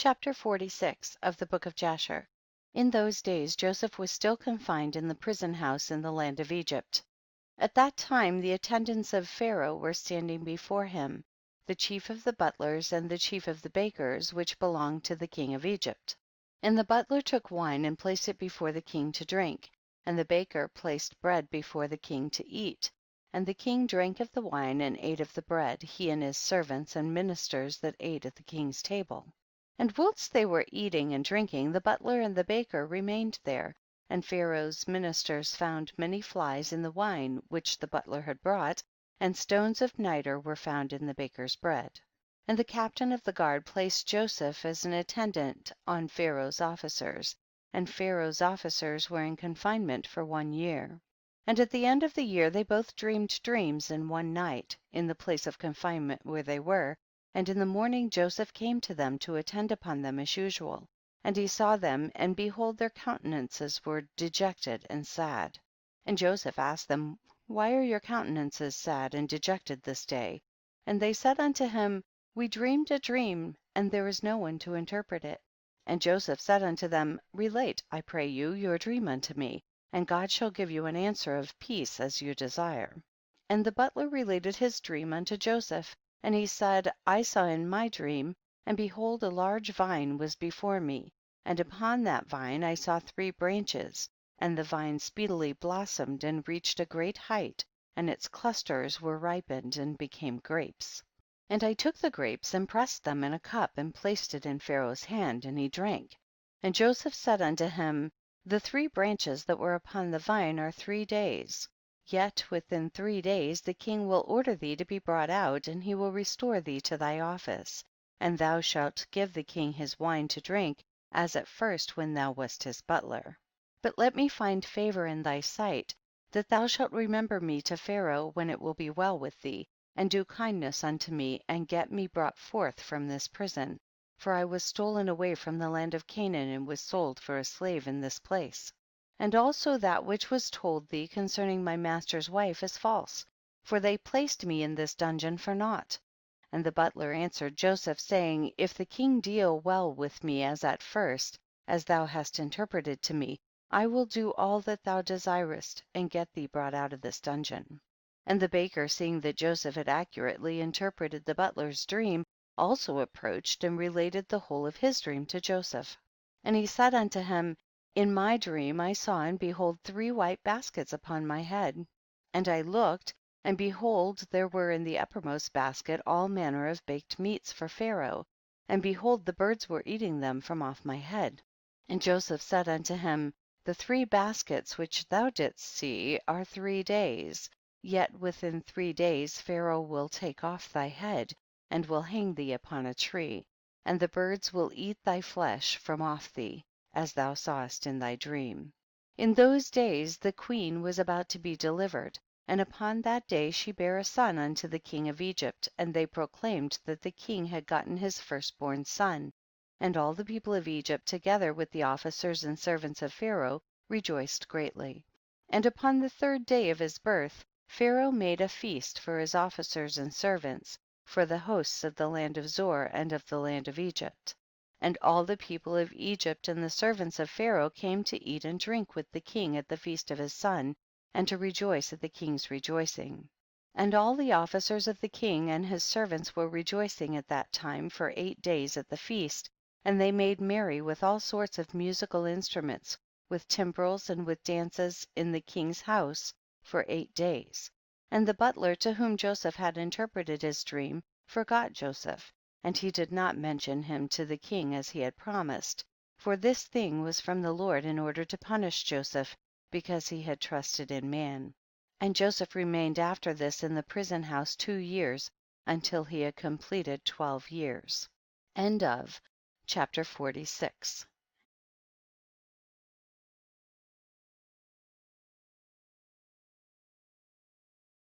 Chapter 46 of the Book of Jasher. In those days Joseph was still confined in the prison house in the land of Egypt. At that time the attendants of Pharaoh were standing before him, the chief of the butlers and the chief of the bakers, which belonged to the king of Egypt. And the butler took wine and placed it before the king to drink, and the baker placed bread before the king to eat. And the king drank of the wine and ate of the bread, he and his servants and ministers that ate at the king's table. And whilst they were eating and drinking, the butler and the baker remained there, and Pharaoh's ministers found many flies in the wine which the butler had brought, and stones of nitre were found in the baker's bread. And the captain of the guard placed Joseph as an attendant on Pharaoh's officers, and Pharaoh's officers were in confinement for 1 year. And at the end of the year they both dreamed dreams in one night, in the place of confinement where they were, and in the morning Joseph came to them to attend upon them as usual. And he saw them, and behold their countenances were dejected and sad. And Joseph asked them, why are your countenances sad and dejected this day? And they said unto him, we dreamed a dream, and there is no one to interpret it. And Joseph said unto them, relate, I pray you, your dream unto me, and God shall give you an answer of peace as you desire. And the butler related his dream unto Joseph. And he said, I saw in my dream, and behold a large vine was before me, and upon that vine I saw 3 branches, and the vine speedily blossomed and reached a great height, and its clusters were ripened and became grapes. And I took the grapes and pressed them in a cup and placed it in Pharaoh's hand, and he drank. And Joseph said unto him, the 3 branches that were upon the vine are 3 days. Yet within 3 days the king will order thee to be brought out, and he will restore thee to thy office, and thou shalt give the king his wine to drink, as at first when thou wast his butler. But let me find favor in thy sight, that thou shalt remember me to Pharaoh when it will be well with thee, and do kindness unto me, and get me brought forth from this prison, for I was stolen away from the land of Canaan, and was sold for a slave in this place. And also that which was told thee concerning my master's wife is false, for they placed me in this dungeon for naught. And the butler answered Joseph, saying, if the king deal well with me as at first, as thou hast interpreted to me, I will do all that thou desirest, and get thee brought out of this dungeon. And the baker, seeing that Joseph had accurately interpreted the butler's dream, also approached and related the whole of his dream to Joseph. And he said unto him, in my dream I saw and behold 3 white baskets upon my head. And I looked, and behold there were in the uppermost basket all manner of baked meats for Pharaoh, and behold the birds were eating them from off my head. And Joseph said unto him, the 3 baskets which thou didst see are 3 days, yet within 3 days Pharaoh will take off thy head, and will hang thee upon a tree, and the birds will eat thy flesh from off thee, as thou sawest in thy dream. In those days the queen was about to be delivered, and upon that day she bare a son unto the king of Egypt, and they proclaimed that the king had gotten his firstborn son. And all the people of Egypt, together with the officers and servants of Pharaoh, rejoiced greatly. And upon the 3rd day of his birth, Pharaoh made a feast for his officers and servants, for the hosts of the land of Zoar and of the land of Egypt. And all the people of Egypt and the servants of Pharaoh came to eat and drink with the king at the feast of his son, and to rejoice at the king's rejoicing. And all the officers of the king and his servants were rejoicing at that time for 8 days at the feast, and they made merry with all sorts of musical instruments, with timbrels and with dances in the king's house for 8 days. And the butler to whom Joseph had interpreted his dream forgot Joseph, and he did not mention him to the king as he had promised, for this thing was from the Lord in order to punish Joseph, because he had trusted in man. And Joseph remained after this in the prison house 2 years, until he had completed 12 years. End of chapter 46.